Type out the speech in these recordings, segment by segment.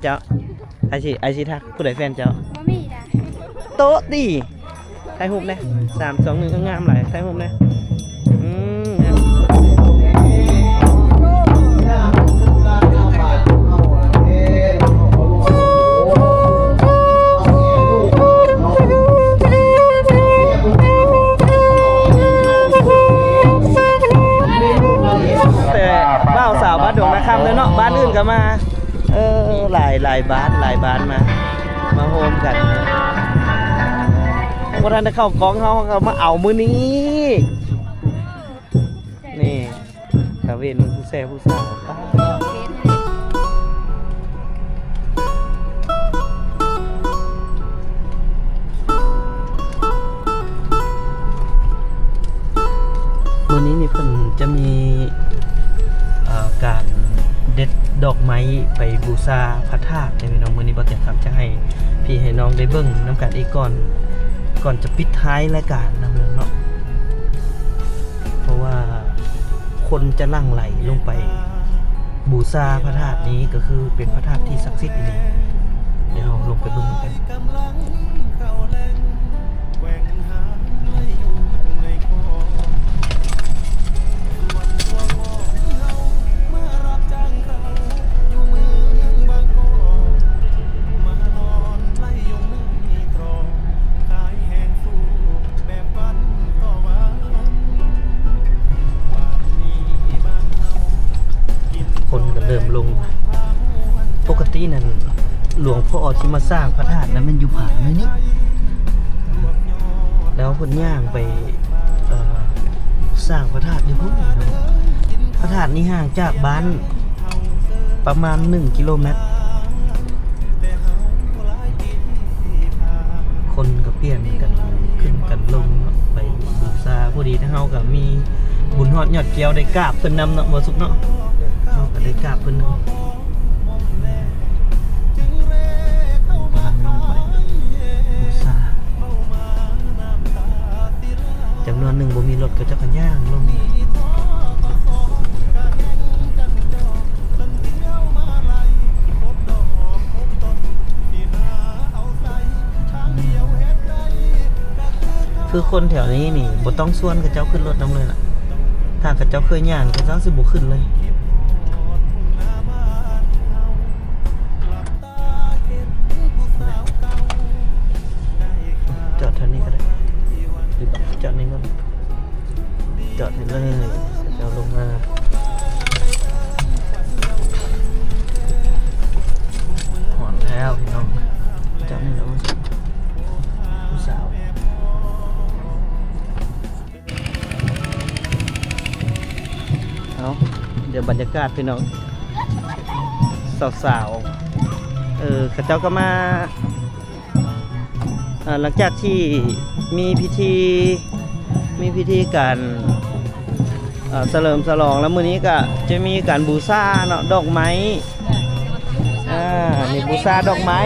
เจ้าไอชีทักผู้ใดแฟนเจ้า บ่มีจ้ะ โต๊ะดิไทยหุบเนี่ย3 2 1ก็งามหลายไทยหุบเนี่ยแต่บ้าวสาวบ้านดงนะครับเลยเนาะบ้านอื่นก็มาหลายบ้านมาโฮมกันพอท่านได้เข้ากองเขามาเอามือนี้นี่ตะเวนผู้แซ่ผู้สาวมือนี้นี่เพิ่นจะมีการเด็ดดอกไม้ไปบูชาพระธาตุในพี่น้องมือนี้บ่เตียงครับจะให้พี่ให้น้องได้เบิ่งน้ำกันอีกก่อนจะปิดท้ายรายการนะพี่น้องเนาะเพราะว่าคนจะลั่งไหลลงไปบูชาพระธาตุนี้ก็คือเป็นพระธาตุที่ศักดิ์สิทธิ์นี่เดี๋ยวเราลงไปเบิ่งกันคนก็เริ่มลงปกตินั่นหลวงพ่อที่มาสร้างพระธาตุนั้นมันอยู่ผ่านนี่แล้วเพิ่นย่างไปสร้างพระธาตุอยู่พุ่นพระธาตุนี้ห่างจากบ้านประมาณ1 กิโลเมตรคนก็เปลี่ยนกันขึ้นกันลงไปบูชาพอดีนะเฮาก็มีบุญฮอดยอดแก้วได้กราบเพิ่นนำเนาะบ่สุกเนาะเราก็ได้กราบเพิ่นนึงบูชาจำนวนหนึ่งบ่มีรถก็จะกันย่างลงคือคนแถวนี้นี่บ่ต้องส่วนกับเจ้าขึ้นรถนำเลยล่ะถ้ากับเจ้าเคยย่างกับเจ้าสิบ่ขึ้นเลยจอดท่านี้ก็ได้หรือจอดนี้ก็จอดเลยเจ้าลงมาหอนแล้วพี่น้องจอดนี่แล้วผู้สาวเดี๋ยวบรรยากาศพี่น้องสาวๆข้าเจ้าก็มาหลังจากที่มีพิธีการเฉลิมฉลองแล้วมื้อนี้ก็จะมีการบูชาเนาะดอกไม้นี่บูชาดอกไม้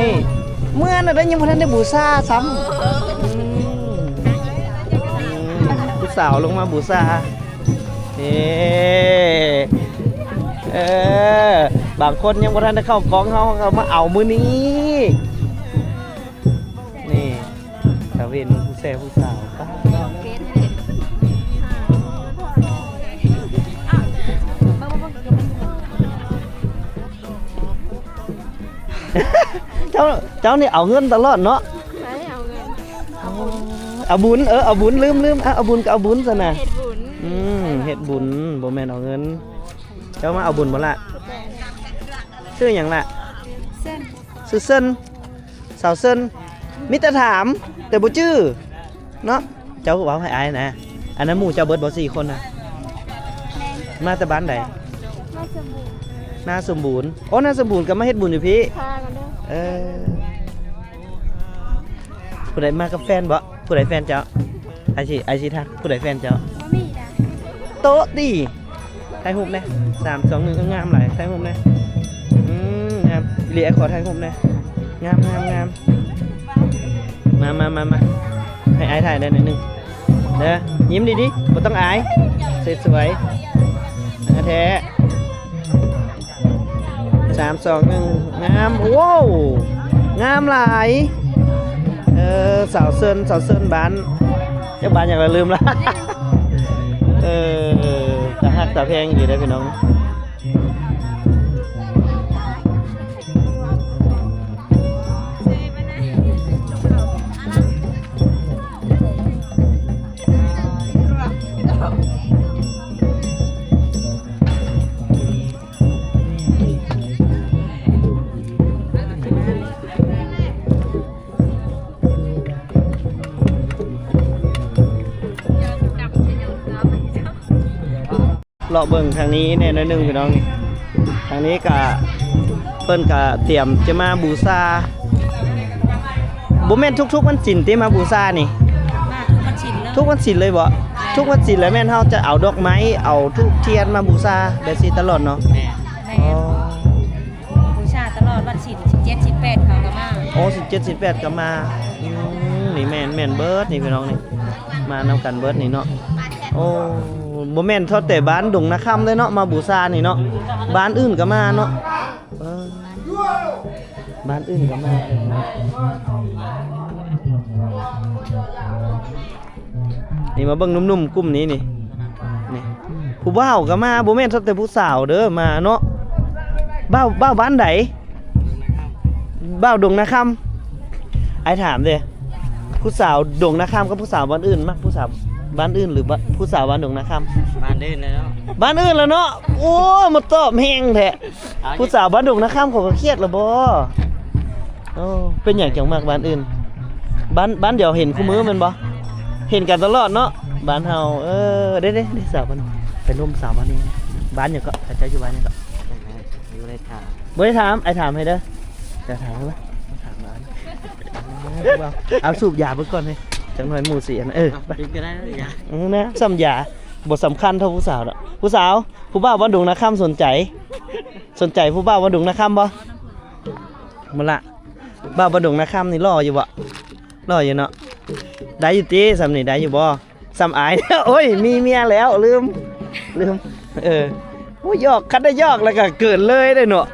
เมื่อนั้นยังบ่ทันได้บูชาซ้ำผู้สาวลงมาบูชาบางคนยังบ่ทันได้เข้ากองเขามาเอามือนี้นี่ตะเวนผู้แซ่ผู้สาวเจ้านี่เอาเงินตลอดเนาะเอาบุญเอาบุญลืมเอาบุญก็เอาบุญซะนะเฮ็ดบุญบ่แม่นเอาเงินเจ้ามาเอาบุญบ่ล่ะชื่อหยังล่ะชื่อเซินสาวเซินมิตรถามแต่บ่ชื่อเนาะเจ้าก็เว้าให้อายนะอันนั้นหมู่เจ้าเบิดบ่4 คนน่ะมาแต่บ้านใดนาสมบูรณ์โอ้นาสมบูรณ์ก็มาเฮ็ดบุญอยู่พี่ผู้ใดมากับแฟนบ่ผู้ใดแฟนเจ้าไอชีทักผู้ใดแฟนเจ้าบ่มีจ้ะโต๊ะดิไทยหุบเนี่ย3 2 1ก็งามหลายไทยหุบเนี่ยงามเรียกขอไทยหุบเนี่ยงามมาให้อายถ่ายได้หน่อยนึงเด้อยิ้มดีบ่ต้องอายสวยแท้ 3 2 1งามโอ้งามหลายสาวเซินบ้านเจ้าบ้านอย่างไรลืมละตาฮักตาแพงอยู่ได้พี่น้องเลาะเบิ่งทางนี้แน่น้อยนึงพี่น้องนี่ทางนี้กะเพิ่นกะเตรียมจะมาบูชาบ่แม่นทุกๆวันศีลที่มาบูชานี่ทุกวันศีลเลยบ่ทุกวันศีลแล้วแม่นเฮาจะเอาดอกไม้เอาธูปเทียนมาบูชาแบบนี้ตลอดเนาะอ๋อบูชาตลอดวันศีล17 18เขาก็มาโอ้17 18ก็มานี่แม่นเบิดนี่พี่น้องนี่มานำกันเบิดนี่เนาะโอ้บ่แม่นเท่าแต่บ้านดงนาคำเลยเนาะมาบูชานี่เนาะบ้านอื่นก็มาเนาะบ้านอื่นก็มานี่มาเบิ่งหนุ่มๆกลุ่มนี้นี่ผู้บ่าวก็มาบ่แม่นเท่าแต่ผู้สาวเด้อมาเนาะบ้าวบ้านใดบ้าวดงนาคำไอ้ถามเด้ผู้สาวดงนาคำกับผู้สาวบ้านอื่นมักผู้สาวบ้านอื่นหรือผู้สาวบ้านดงนาคำบ้านอื่นเลยเนาะบ้านอื่นแล้วเนาะโอ้มาตอบแห้งแท้ผู้สาวบ้านดงนาคำเขาก็เครียดแล้วบ่โอ้เป็นอย่างจังมากบ้านอื่นบ้านเดี๋ยวเห็นคู่มือมันบ่เห็นกันตลอดเนาะบ้านเฮาได้สาวบ้านเป็นร่มสาวบ้านนี้บ้านอย่างก็อาจจะอยู่บ้านอย่างก็อยู่ในถามบ่ได้ถามไอ้ถามให้เด้อจะถามไหมถามบ้านเอาสูบยาเบิ่งก่อนเลยจังหน่อยหมู่4นะไปก็ได้ยานะซ้ำยาบ่สำคัญเท่าผู้สาวดอกผู้สาวผู้บ่าวบ้านดงนาคำสนใจผู้บ่าวบ้านดงนาคำบ่มาละบ่าวบ้านดงนาคำนี่รออยู่บ่รออยู่เนาะได้อยู่ติสำนี่ได้อยู่บ่สำอายโอ้ยมีเมียแล้วลืมโอ้ยยอกคัดได้ยอกแล้วก็เกิดเลยได้เนาะ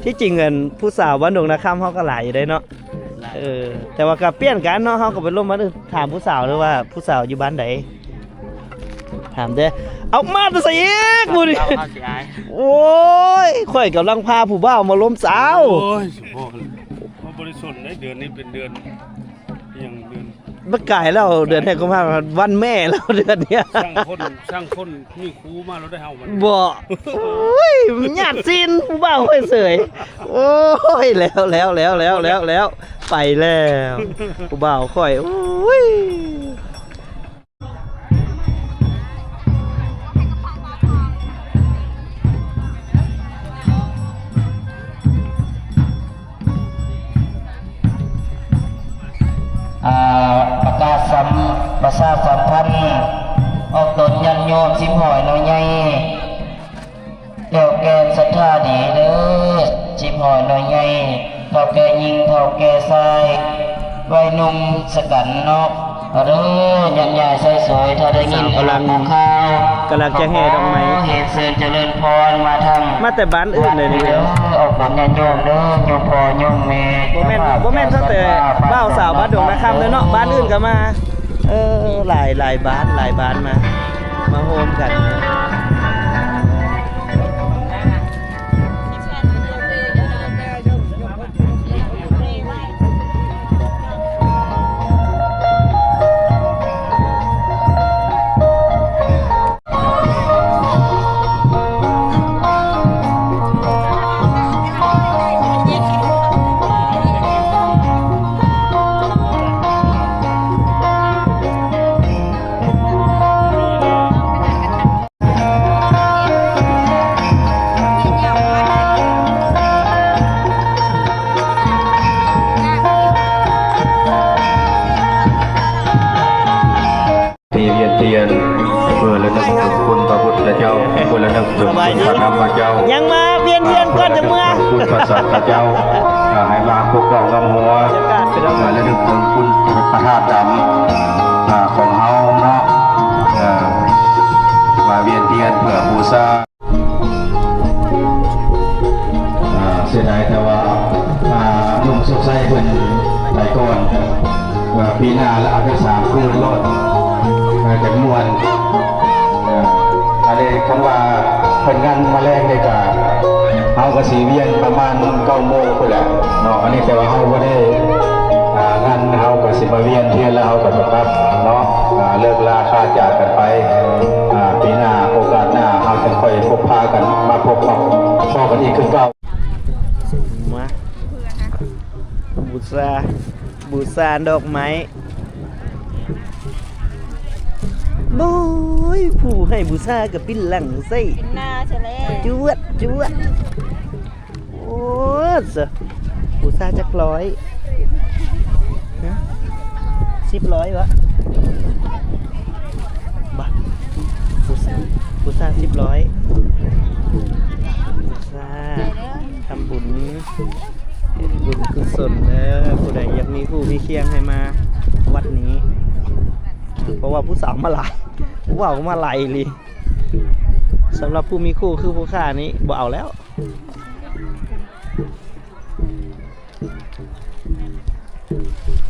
ที่จริงเงินผู้สาวบ้านดงนาคำเฮาก็หลายอยู่ได้เนาะแต่ว่าก็เปลี่ยนกันเนาะเฮาก็ไปร่วมบ้านอื่นถามผู้สาวด้วยว่าผู้สาวอยู่บ้านใดถามเด้อเอามาตัวใส่อีกบุดิโอ้ยข่อยกำลังพาผู้บ่าวมาล้มสาวโอ้ยมาบริสุทธิ์ในเดือนนี้เป็นเดือนยังเดือนบักไก่แล้วเดือนแห่งกุมภาพันธ์วันแม่แล้วเดือนเนี้ยช่างคนมีครูมาแล้วได้เฮามันบ่โอ้ยหยาดซินผู้บ่าวค่อยเสยโอ้ยแล้วไปแล้วผู้บ่าวค่อยโอ้ยประชาสัมพันธ์ออกตนยันโยมสิมหอยน้อยใหญ่เดี่ยวแกนศรัทธาดีเด้อสิมหอยน้อยใหญ่เท่าแกยิงเท่าแกทรายไว้นุ่มสกันนอกเด้อยันใหญ่ใส่สวยถ้าได้ยินกำลังข้าวกำลังจะแห่ดอกไม้เหตุเสริญเจริญพรมาทำมาแต่บ้านอื่นเลยนี่เด้อออกตนยันโยมเด้อโยมพ่อโยมแม่บ่แม่นตั้งแต่บ้าวสาวบ้านดงนะครับเลยเนาะบ้านอื่นก็มาหลายบ้านมาโฮมกันยังมาเวียนก่อนจะเมื่อคุณพระสัตว์เจ้าให้มาพวกเราลำหัวและนึกถึงคุณพระธาตุดำของเฮาเนาะมาเวียนเทียนเพื่อบูชา ปีหน้าแล้วเอาไป3 คืนรถจังมวนอันนี้คำว่าเพิ่นงานมาแรงได้ก็เฮาก็สิเวียนประมาณ9 โมงพุ่นแหละเนาะอันนี้แต่ว่าเฮาบ่ได้งานเฮาก็สิมาเวียนเทียนแล้วเฮาก็ต้องรับเนาะเลิกลาค่าจากกันไปปีหน้าโอกาสหน้าเฮาจะค่อยพบพากันมาพบกับพ่อกันอีกคือเก่ามาบูชาดอกไม้บุ้ยผู้ให้บูชากับปิ้นหลังไส้ เป็นหน้าใช่แล้ว จวดโอ้สบูชาจักร้อย10 วะบ้าบูชา10 บูชาทำบุญกุศลผู้ใดอยากมีคู่มีเคียงให้มาวัดนี้เพราะว่าผู้สาวมาหลายผู้บ่าวมาหลายเลยสำหรับผู้มีคู่คือผู้ข้านี้บ่เอาแล้ว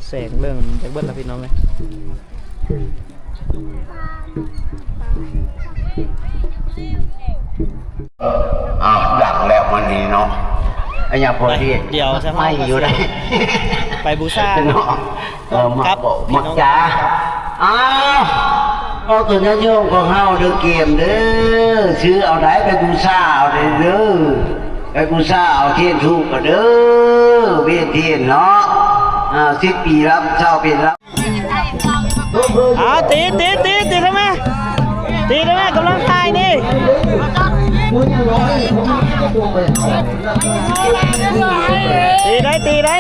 แสงเรื่องจากเบิ้ลแล้วพี่น้องเลยดังแล้ววันนี้เนาะไอ้ยาพอดี เดี๋ยวจะ ไม่อยู่ได้ ไปบูชา เนาะครับ หมดจ้าเอาตัวนี้โยมของเฮาเด้อเกมเด้อซื้อเอาได้ไปบูชาเอาได้เด้อไปบูชาเอาเทียนทูบก็เด้อเวียนเทียนเนาะ10 ปีรับเจ้าเป็นรับ เอาตีทำไมกำลังถ่ายนี่ตีได้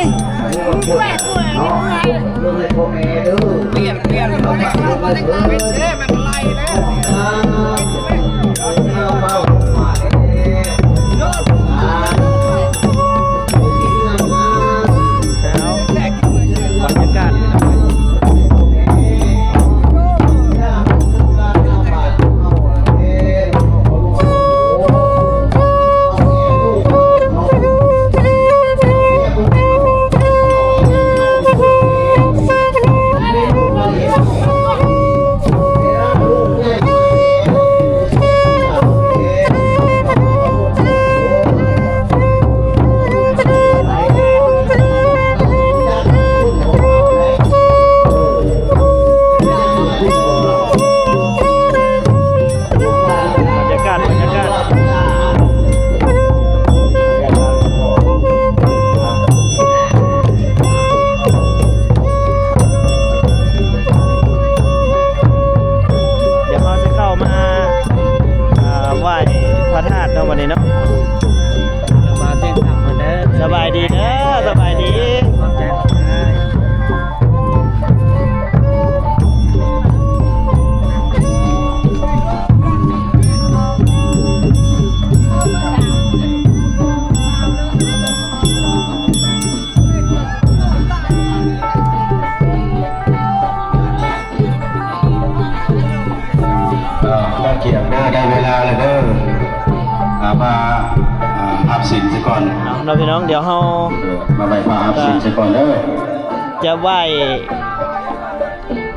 บรรยากาศสบายดีเด้อสบายดีก็เกี่ยวเด้อได้เวลาเลยเด้อมาหับสินซะก่อน เราพี่น้องเดี๋ยวเรามาไหว้พระหับสินซะก่อนเด้อ จะไหว้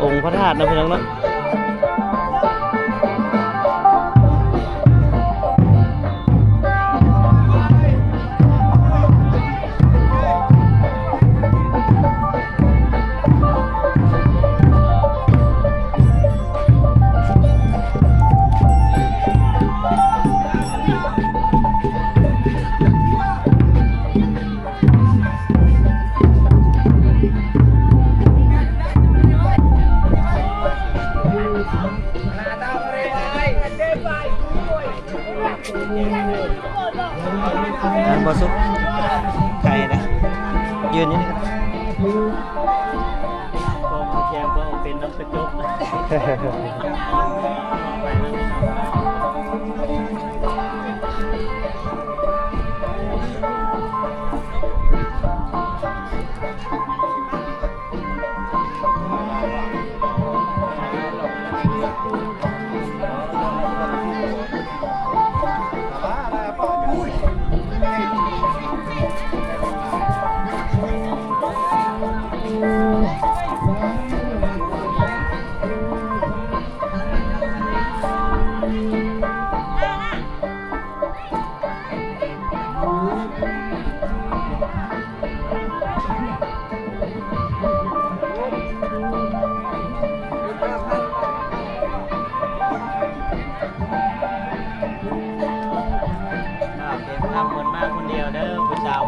องค์พระธาตุนะพี่น้องเนาะบอสุกไข่นะยืนอยู่นี่ครับพอแจมพอเป็นน้ำกระจก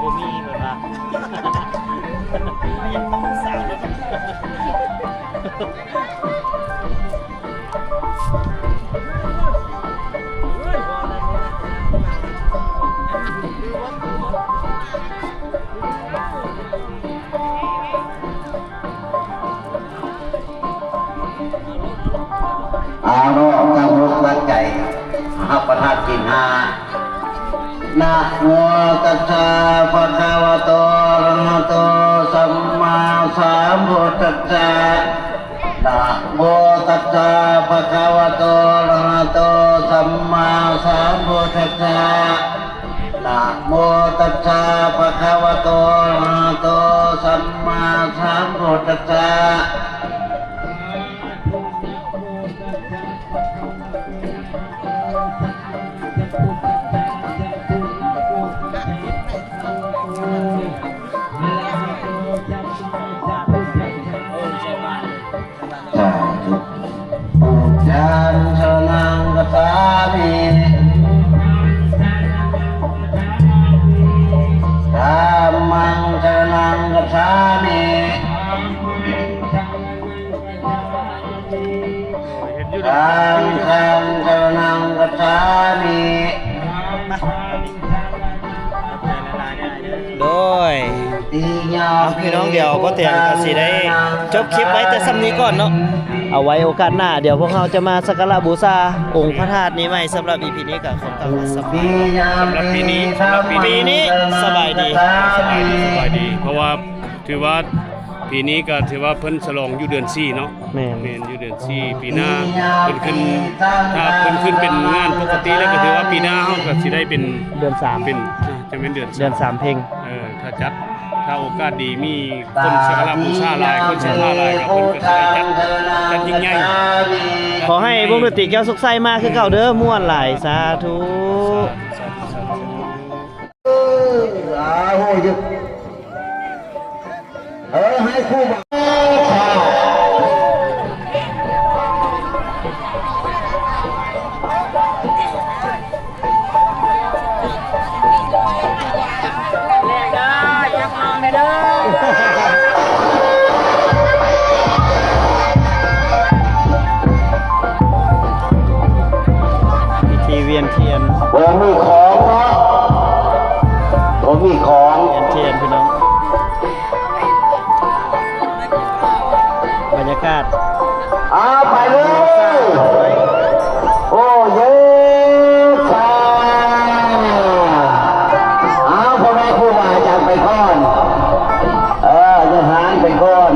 บ่มีเพิ่นว่ายังต้องสาวแล้วอาโรตั้งอกตั้งใจหาประทานกินหานะโมตัสสะภะคะวะโตอะระหะโตสัมมาสัมพุทธัสสะนะโมตัสสะภะคะวะโตอะระหะโตสัมมาสัมพุทธัสสะนะโมตัสสะภะคะวะโตอะระหะโตสัมมาสัมพุทธัสสะยันชนังกัสสามิธัมมังชนังกัสสามิสังฆังชนังกัสสามิ โดยเอาพี่น้องเดี๋ยวพ่อเตียงก็สิได้จบคลิปไว้แต่ซ้ำนี้ก่อนเนาะเอาไว้โอกาสหน้าเดี๋ยวพวกเราจะมาสักการะบูชาองค์พระธาตุนี้ใหม่สำหรับ EP นี้ก็ขอบคุณสำหรับปีนี้สบายดี สบายดีเพราะว่าถือว่าปีนี้ก็ถือว่าเพิ่นฉลองอยู่เดือน4เนาะ แม่น แม่นอยู่เดือน4ปีหน้าเพิ่นขึ้นถ้าเพิ่นขึ้นเป็นงานปกติแล้วก็ถือว่าปีหน้าเฮาก็สิได้เป็น เดือน3 เป็นจะเป็นเดือน เดือน3เพลง ถ้าจัดถ้าโอกาสดีมีคนสักการะบูชาหลายคนศรัทธาหลายก็เพิ่นก็สิได้จัดยิ่งใหญ่ ขอให้วงดนตรีแก้วสุขใสมากคือเก่าเด้อม่วนหลายสาธุ ให้คู่บ่าวพิธีเวียนเทียน ผมมีของเนาะผมมีของ เวียนเทียนพี่น้องบรรยากาศ เอาไปเลยโอ้เยชาเอาพ่อแม่ครูบาอาจารย์ไปก่อนจะทานไปก่อน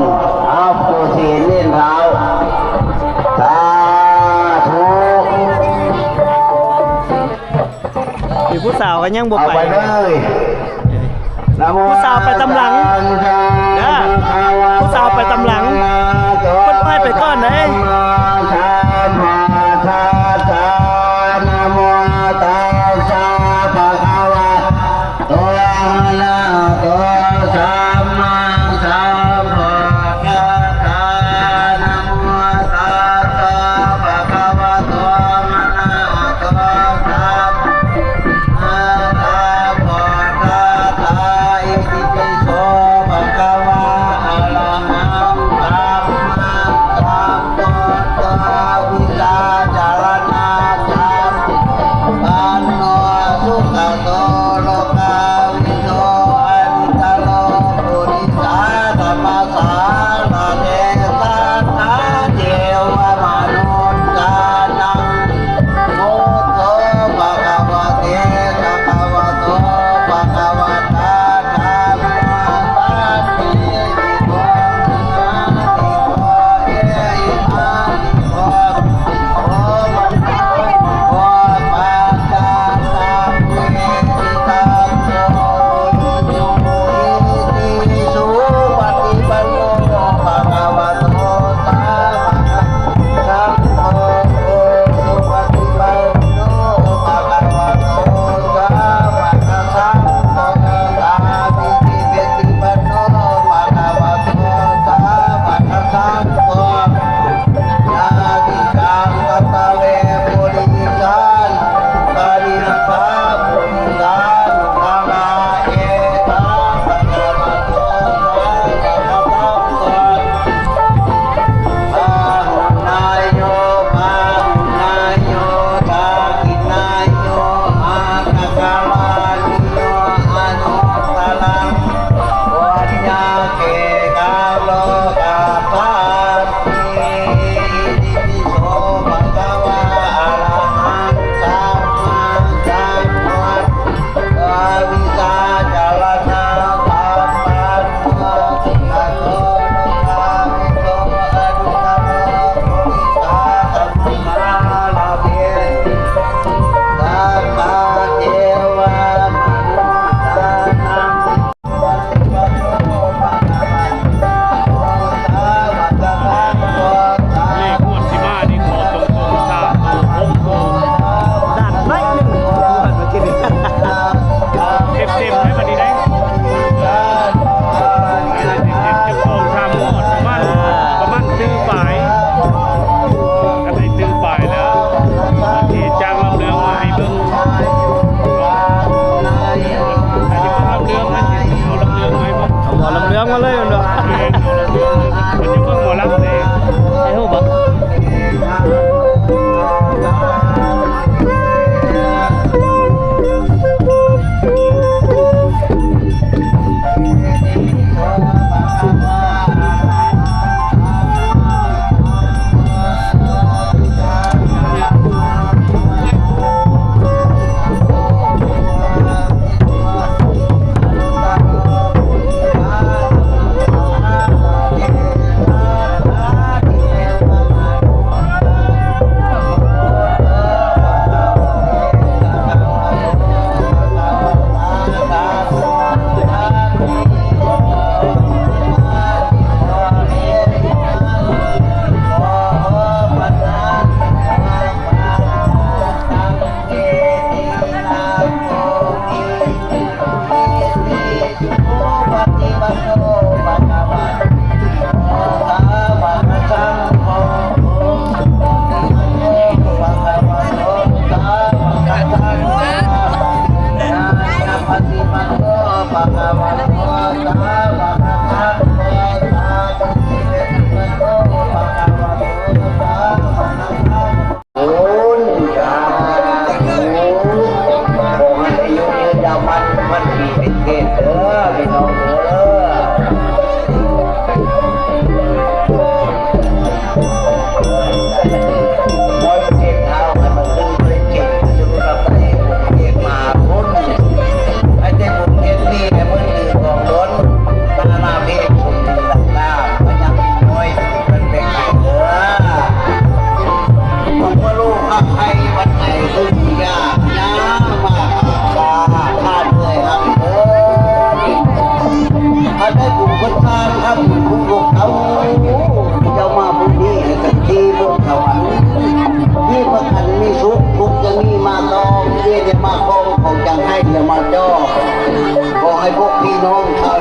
เอาตัวสีเล่นเท้าสาธุ มีผู้สาวก็ยังบ่ เอา ไป ไปเลยผู้สาวไปตำหลังนะผู้สาวไปตำหลังเพิ่นไปก่อนเด้นะโมตัสสะภะคะวะโตอะระหะโตสัมมาสัมพุทธัสสะนะโมตัสสะภะคะวะโตอะระหะโตสัมมาสัมพุทธัสสะอิติปิโสภะคะวะอะระหังสัมมาสัมพุท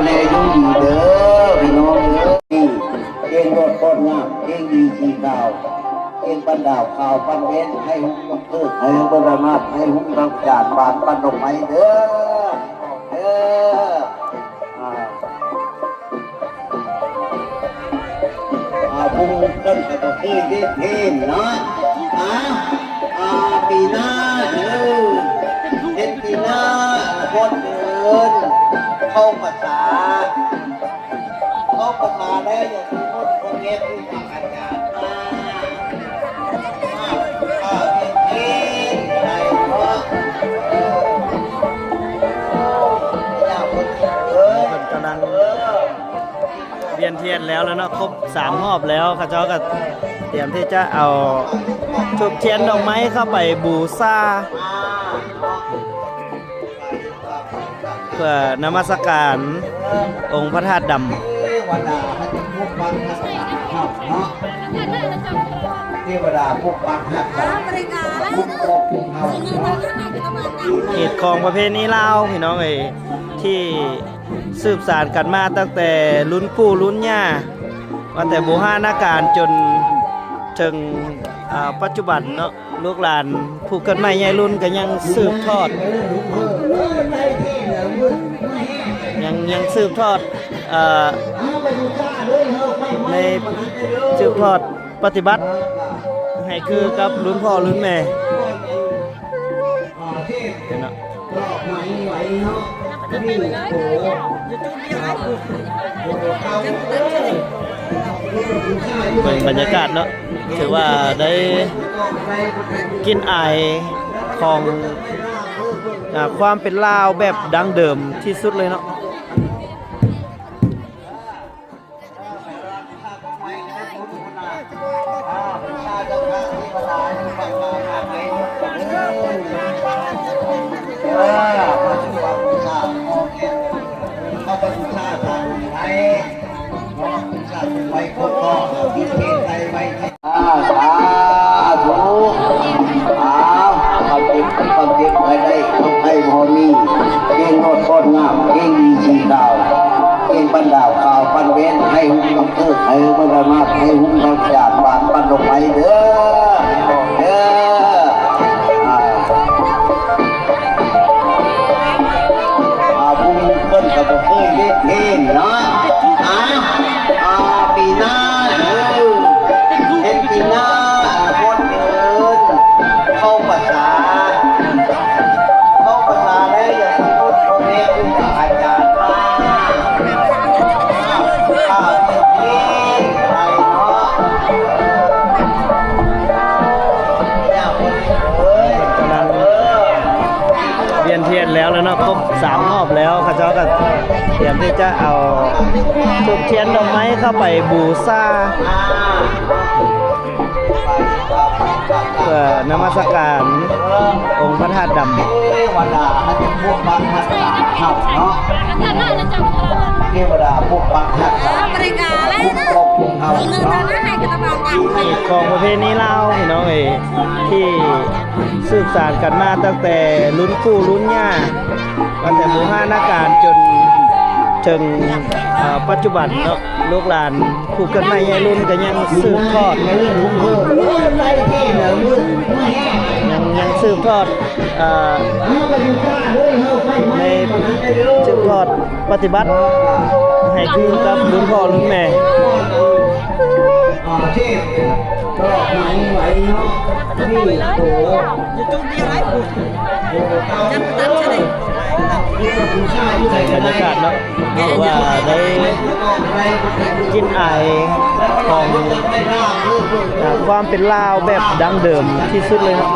แลยุ่งดีเด้อพี่น้องเด้อเองรถก้นงามเองดีสีขาวเองปันดาวข่าวปันเว้นให้หุ้มกำเพิดให้หุ้มบรมาให้หุ้มรักจานบานปันดอกไม้เด้อพุ่งต้นกระพือที่เทนเนาะปีหน้าเด้อเด็ดปีหน้าโคตรเดินเข้าภาษาได้อย่างที่พูดคนเงี้ยผู้ฟังอาจารย์กำลังเวียนเทียนแล้วเนาะครบ3 รอบแล้วข้าเจ้าก็เตรียมที่จะเอาทูบเทียนดอกไม้เข้าไปบูชาเพื่อนมัสการองค์พระธาตุดำเทวดาพวกปักหักพวกปกเฮาเหตุของประเพณีลาวพี่น้องเอ้ยที่สืบสานกันมาตั้งแต่รุ่นปู่รุ่นย่าว่าแต่โบราณกาลจนถึงปัจจุบันเนาะลูกหลานผู้เกิดใหม่ใหญ่รุ่นก็ยังสืบทอดยังสืบทอดในสืบทอดปฏิบัติให้คือกับรุ่นพ่อรุ่นแม่เนาะบรรยากาศเนาะถือว่าได้กินไอของความเป็นลาวแบบดั้งเดิมที่สุดเลยเนาะไปพบพ่อที่เทศไทยไปสาธุความเจ็บไปได้ต้องให้พอมีเก่งโนดก้นงามเก่งดีสีดาวเก่งปันดาวข่าวปันเว้นให้หุ้มกำเพิดให้หุ้มบรมาให้หุ้มรักจานบานปันดอกไม้เด้อพุ่งต้นกระพือที่เทนเนาะปีหน้าเด็ดปีหน้าโคตรเดินเข้าภาษาได้อย่างที่พูดคนเงี้ยผู้ฟังอาจารย์ข้าวที่ไรเนาะกำลังเวียนเทียนแล้วเนาะครบ3 รอบแล้วข้าเจ้าก็เตรียมที่จะเอาทูบเทียนดอกไม้เข้าไปบูชาเพื่อนมัสการองค์พระธาตุดำเทวดาให้พวกปักหักเฮาเนาะเทวดาพวกปักหักพวกปกเฮาเนาะของประเพณีลาวพี่น้องเอ้ยที่สืบสานกันมาตั้งแต่รุ่นปู่รุ่นย่าว่าแต่โบราณกาลจนถึงปัจจุบันเนาะลูกหลานผู้เกิดใหม่ใหญ่รุ่นก็ยังสืบทอดยังสืบทอดในสืบทอดปฏิบัติให้คือกับรุ่นพ่อรุ่นแม่เทพก็ไหวเนาะนี่โตจะจุดมีอะไรปุ๊บจับตัดใช่บรรยากาศเนาะถือว่าได้กินไอของความเป็นลาวแบบดั้งเดิมที่สุดเลยเนาะ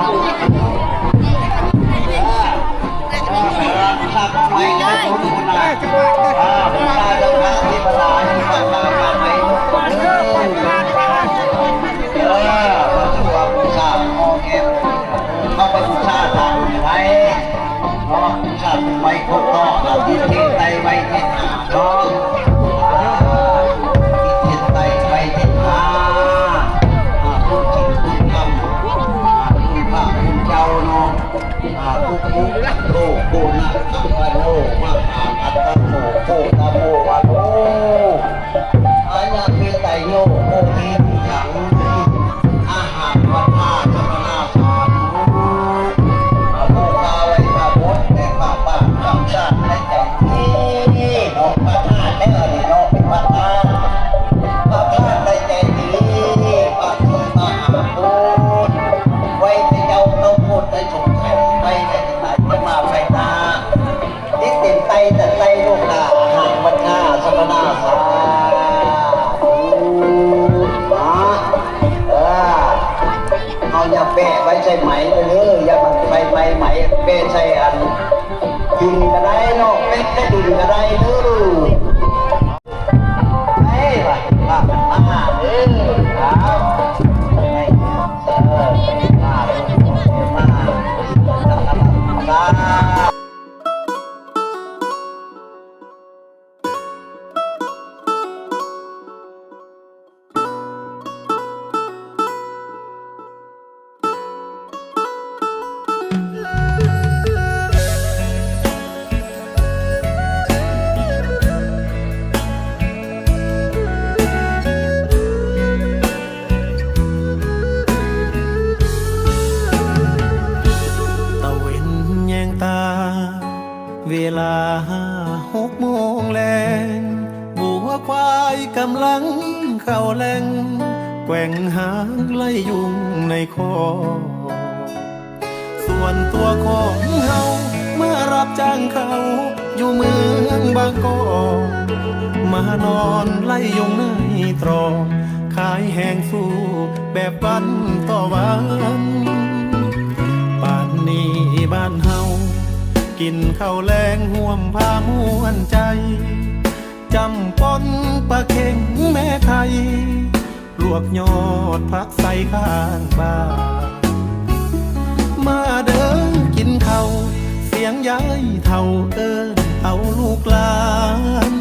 ไปพบต่อที่เทศไทยไปเทศนาเนาะที่เทศไทยไปเทศนาผู้จิตผู้กรรมผู้พระผู้เจ้าเนาะผู้โลกผู้นักขับโลกมหาอัตโตโคต ใส่อันดินก็ได้เนาะเป็ดได้ดินก็ได้เด้อเฮ้ยว่ามาเด้อครับไม่มามา ตะเวนแยงตาเวลา6 โมงแลงบัวควายกำลังเข้าแหลงแกว่งหางไล่ยุงในคอส่วนตัวของเฮาเมื่อรับจ้างเขาอยู่เมืองบางกอกมานอนไล่ยุงในตรอกขายแหงสู้แบบวันต่อวันป่านนี้บ้านเฮากินข้าวแลงห่วมพาม่วนใจจำปนปลาเข็งแม่ไทยลวกยอดผักใส่ข้างบ้านมาเดินกินข้าวเสียงยายเท่าเอิ้นเอาลูกหลาน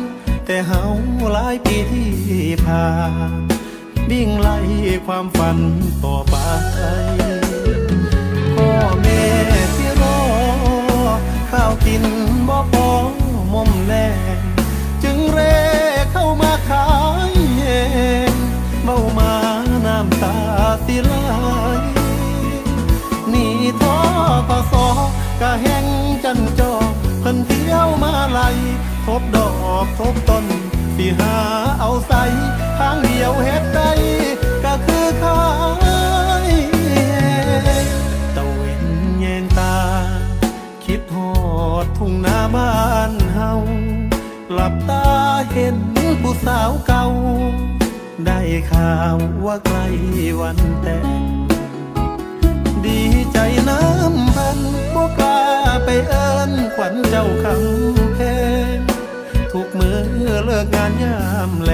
แต่เฮาหลายปีที่ผ่านวิ่งไล่ความฝันต่อไปพ่อแม่ที่รอข้าวกินบ่พอมอมแลงจึงเร่เข้ามาขายแหงเมามาน้ำตาสิไหลนี่ท้อกสกะแห้งจันจอเพิ่นเที่ยวมาไล่ทบดอกทบต้นสิหาเอาใส่ทางเดียวเฮ็ดได้ก็คือขายตะเวนแยงตาคิดฮอดทุ่งนาบ้านเฮาหลับตาเห็นผู้สาวเก่าได้ข่าวว่าใกล้วันแต่งดีใจน้ำพันบ่กล้าไปเอิ้นขวัญเจ้าคำแพงทุกมื้อเลิกงานยามแล